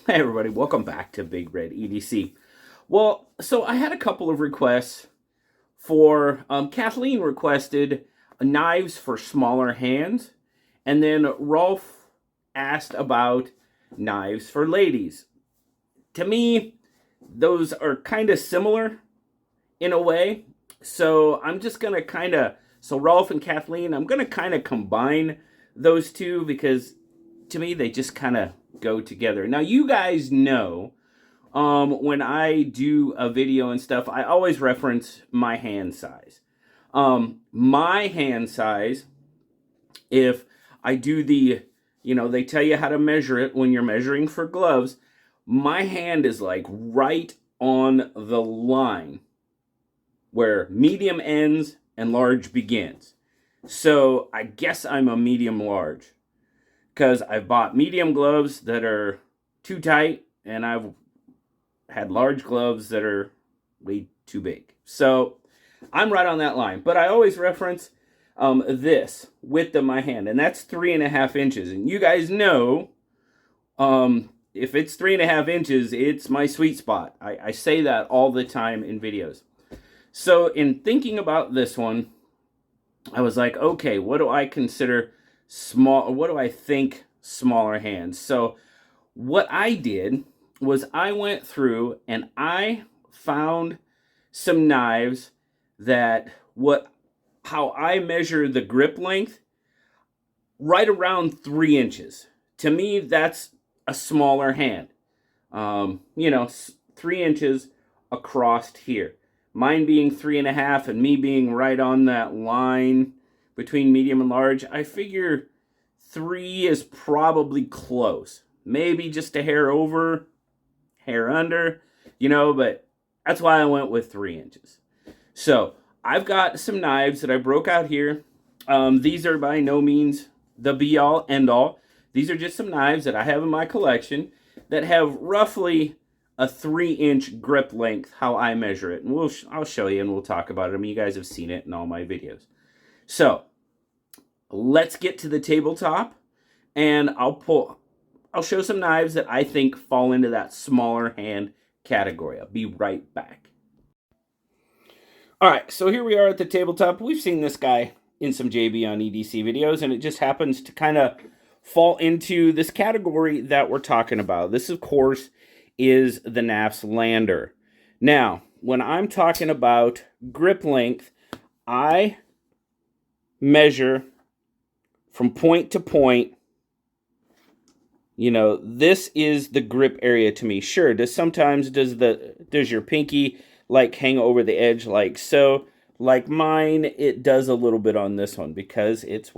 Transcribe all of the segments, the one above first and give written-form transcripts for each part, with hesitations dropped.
Hey everybody, welcome back to Big Red EDC. Well, so I had a couple of requests for, Kathleen requested knives for smaller hands, and then Rolf asked about knives for ladies. To me, those are kind of similar in a way, so I'm just going to so Rolf and Kathleen, I'm going to kind of combine those two because to me they just kind of go together. Now, you guys know when I do a video and stuff, I always reference my hand size. My hand size, if I do they tell you how to measure it when you're measuring for gloves. My hand is like right on the line where medium ends and large begins. So I guess I'm a medium large because I've bought medium gloves that are too tight, and I've had large gloves that are way too big. So I'm right on that line. But I always reference this width of my hand, and that's 3.5 inches. And you guys know, if it's 3.5 inches, it's my sweet spot. I say that all the time in videos. So in thinking about this one, I was like, okay, what do I consider small? What do I think smaller hands? So what I did was I went through and I found some knives that how I measure the grip length, right around 3 inches. To me, that's a smaller hand. 3 inches across here. Mine being 3.5 and me being right on that line between medium and large, I figure 3 is probably close. Maybe just a hair over, hair under, but that's why I went with 3 inches. So I've got some knives that I broke out here. These are by no means the be-all, end-all. These are just some knives that I have in my collection that have roughly a 3-inch grip length, how I measure it. And I'll show you and we'll talk about it. I mean, you guys have seen it in all my videos. So let's get to the tabletop, and I'll show some knives that I think fall into that smaller hand category. I'll be right back. All right, so here we are at the tabletop. We've seen this guy in some JB on EDC videos, and it just happens to kind of fall into this category that we're talking about. This, of course, is the NAFS Lander. Now, when I'm talking about grip length, I measure from point to point. This is the grip area to me. Sure, does your pinky like hang over the edge like so? Like mine, it does a little bit on this one because it's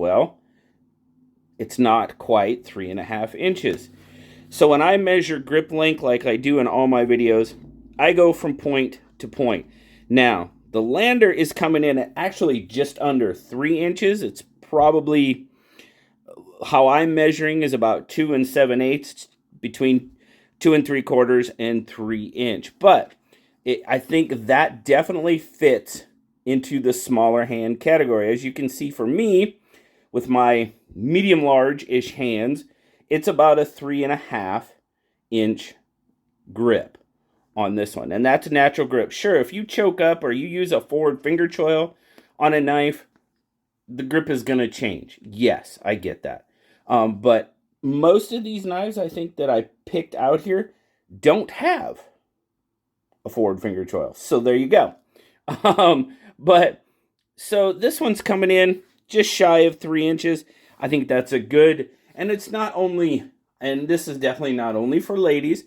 not quite 3.5 inches. So when I measure grip length like I do in all my videos, I go from point to point. Now, the Lander is coming in at actually just under 3 inches. It's probably, how I'm measuring is about 2 7/8, between 2 3/4 and 3 inch. But I think that definitely fits into the smaller hand category. As you can see for me, with my medium large-ish hands, it's about a 3.5 inch grip on this one. And that's a natural grip. Sure, if you choke up or you use a forward finger choil on a knife, the grip is going to change. Yes, I get that. But most of these knives I think that I picked out here don't have a forward finger choil. So there you go. But so this one's coming in just shy of 3 inches. I think that's a good, and it's not only, and this is definitely not only for ladies,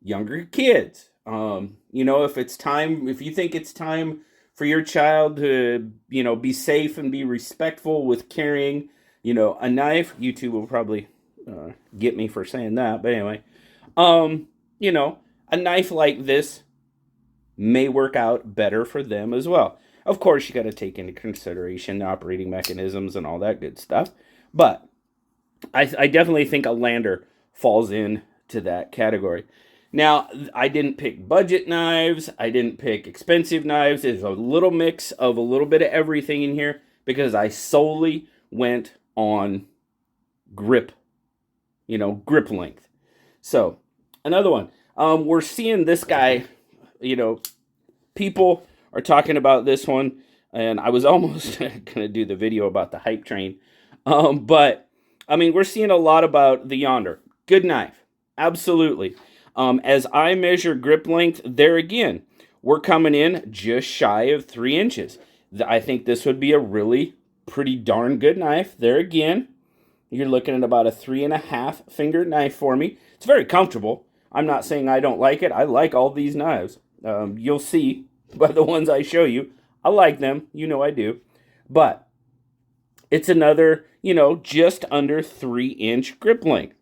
younger kids. If you think it's time for your child to, be safe and be respectful with carrying, a knife, YouTube will probably get me for saying that. But anyway, a knife like this may work out better for them as well. Of course, you got to take into consideration the operating mechanisms and all that good stuff. But I definitely think a Lander falls into that category. Now, I didn't pick budget knives. I didn't pick expensive knives. There's a little mix of a little bit of everything in here because I solely went on grip, grip length. So Another one. We're seeing this guy, you know, people are talking about this one, and I was almost going to do the video about the hype train. But, I mean, we're seeing a lot about the Yonder. Good knife. Absolutely. As I measure grip length, there again, we're coming in just shy of 3 inches. I think this would be a really pretty darn good knife. There again, you're looking at about a 3.5 finger knife for me. It's very comfortable. I'm not saying I don't like it. I like all these knives. You'll see by the ones I show you. I like them. You know I do. But it's another, you know, just under 3-inch grip length.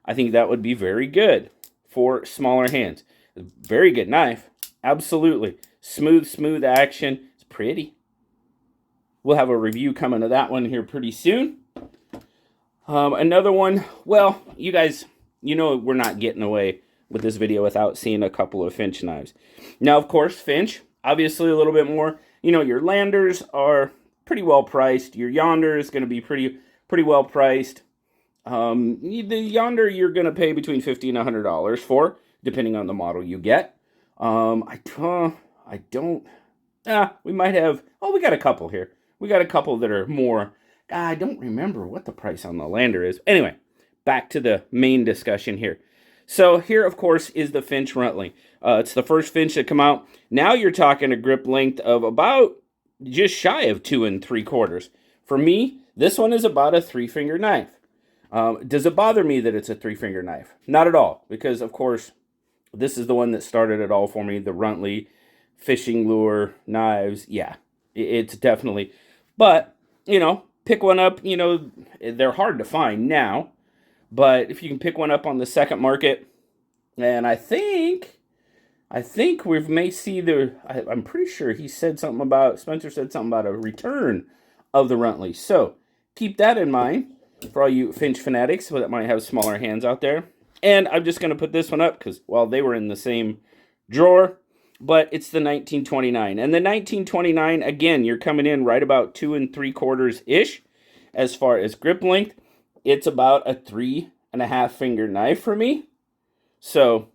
I think that would be very good for smaller hands. Very good knife. Absolutely. Smooth action. It's pretty. We'll have a review coming to that one here pretty soon. Another one, well, you guys, you know we're not getting away with this video without seeing a couple of Finch knives. Now, of course, Finch, obviously a little bit more. You know, your Landers are pretty well priced. Your Yonder is going to be pretty well priced. The Yonder you're going to pay between $50 and $100 for, depending on the model you get. We might have, we got a couple here. We got a couple that are more, I don't remember what the price on the Lander is. Anyway, back to the main discussion here. So here, of course, is the Finch Runtling. It's the first Finch to come out. Now you're talking a grip length of about just shy of 2 3/4. For me, this one is about a 3-finger knife. Does it bother me that it's a 3-finger knife? Not at all, because, of course, this is the one that started it all for me, the Runtly fishing lure knives. Yeah, it's definitely. But, you know, pick one up, you know, they're hard to find now. But if you can pick one up on the second market, and I think we may see I'm pretty sure Spencer said something about a return of the Runtly. So keep that in mind for all you Finch fanatics that might have smaller hands out there. And I'm just going to put this one up because, well, they were in the same drawer, but it's the 1929. And the 1929, again, you're coming in right about 2 3/4-ish as far as grip length. It's about a 3.5 finger knife for me. So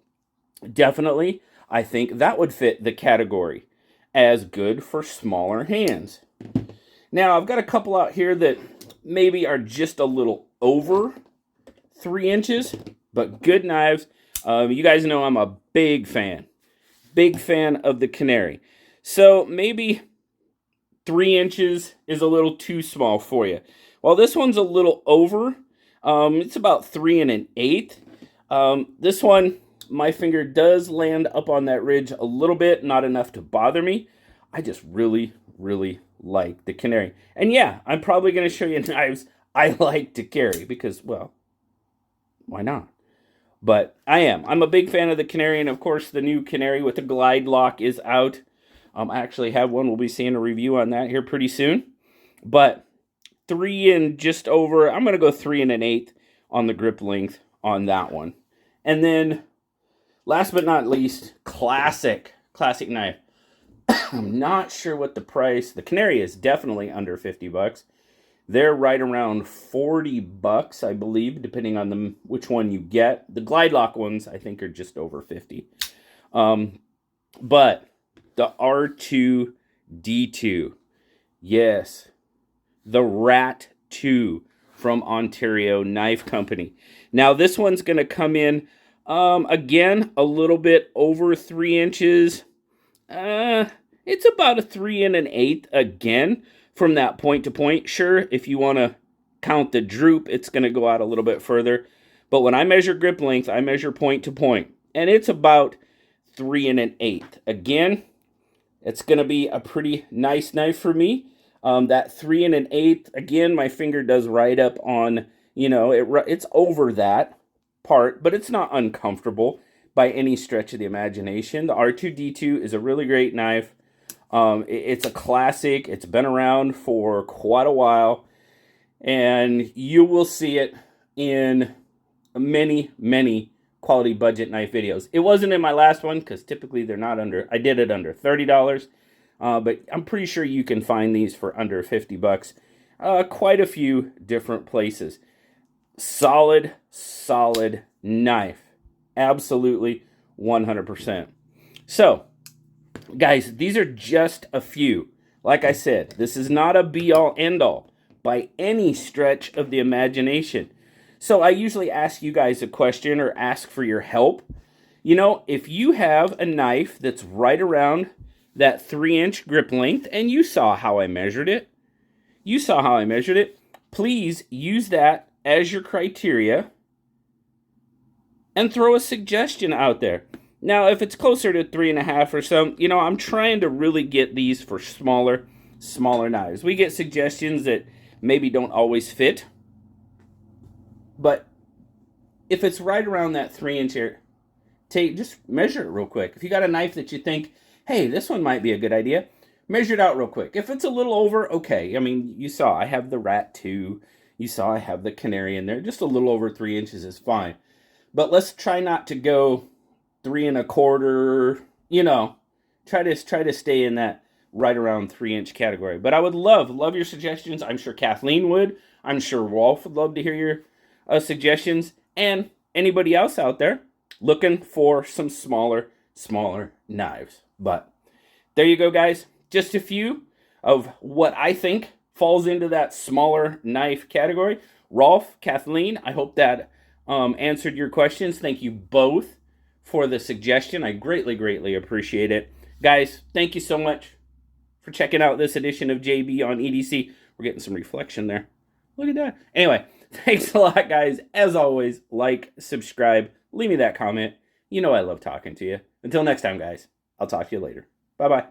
definitely, I think that would fit the category as good for smaller hands. Now, I've got a couple out here that maybe are just a little over 3 inches, but good knives. You guys know I'm a big fan of the Canary. So maybe 3 inches is a little too small for you. Well, this one's a little over. It's about 3 1/8. This one, my finger does land up on that ridge a little bit, not enough to bother me. I just really like the Canary. And yeah, I'm probably going to show you knives I like to carry because, well, why not? But I'm a big fan of the Canary, and of course the new Canary with the glide lock is out. I actually have one. We'll be seeing a review on that here pretty soon. But 3 and just over, I'm going to go 3 1/8 on the grip length on that one. And then, last but not least, classic knife. I'm not sure what the price. The Canary is definitely under $50. They're right around $40, I believe, depending on which one you get. The glide lock ones, I think, are just over 50. But the R2D2, yes, the Rat 2 from Ontario Knife Company. Now, this one's going to come in, again, a little bit over 3 inches. It's about a 3 1/8 again from that point to point. Sure, if you want to count the droop, it's going to go out a little bit further. But when I measure grip length, I measure point to point. And it's about 3 1/8. Again, it's going to be a pretty nice knife for me. That 3 1/8, again, my finger does right up on, you know, it's over that part, but it's not uncomfortable by any stretch of the imagination. The R2D2 is a really great knife. It's a classic. It's been around for quite a while, and you will see it in many quality budget knife videos. It wasn't in my last one because typically they're not under. I did it under $30, but I'm pretty sure you can find these for under $50. Quite a few different places. Solid knife. Absolutely 100%. So, guys, these are just a few. Like I said, this is not a be-all, end-all by any stretch of the imagination. So I usually ask you guys a question or ask for your help. You know, if you have a knife that's right around that 3-inch grip length, and you saw how I measured it, please use that as your criteria and throw a suggestion out there. Now, if it's closer to 3.5 or so, you know, I'm trying to really get these for smaller knives. We get suggestions that maybe don't always fit, but if it's right around that 3-inch area, just measure it real quick. If you got a knife that you think, hey, this one might be a good idea, measure it out real quick. If it's a little over, okay. I mean, you saw I have the Rat 2. You saw I have the Canary in there. Just a little over 3 inches is fine. But let's try not to go 3.25. You know, try to stay in that right around 3-inch category. But I would love your suggestions. I'm sure Kathleen would. I'm sure Rolf would love to hear your suggestions. And anybody else out there looking for some smaller knives. But there you go, guys. Just a few of what I think falls into that smaller knife category. Rolf, Kathleen, I hope that answered your questions. Thank you both for the suggestion. I greatly appreciate it. Guys, thank you so much for checking out this edition of JB on EDC. We're getting some reflection there. Look at that. Anyway, thanks a lot, guys. As always, like, subscribe, leave me that comment. You know I love talking to you. Until next time, guys, I'll talk to you later. Bye-bye.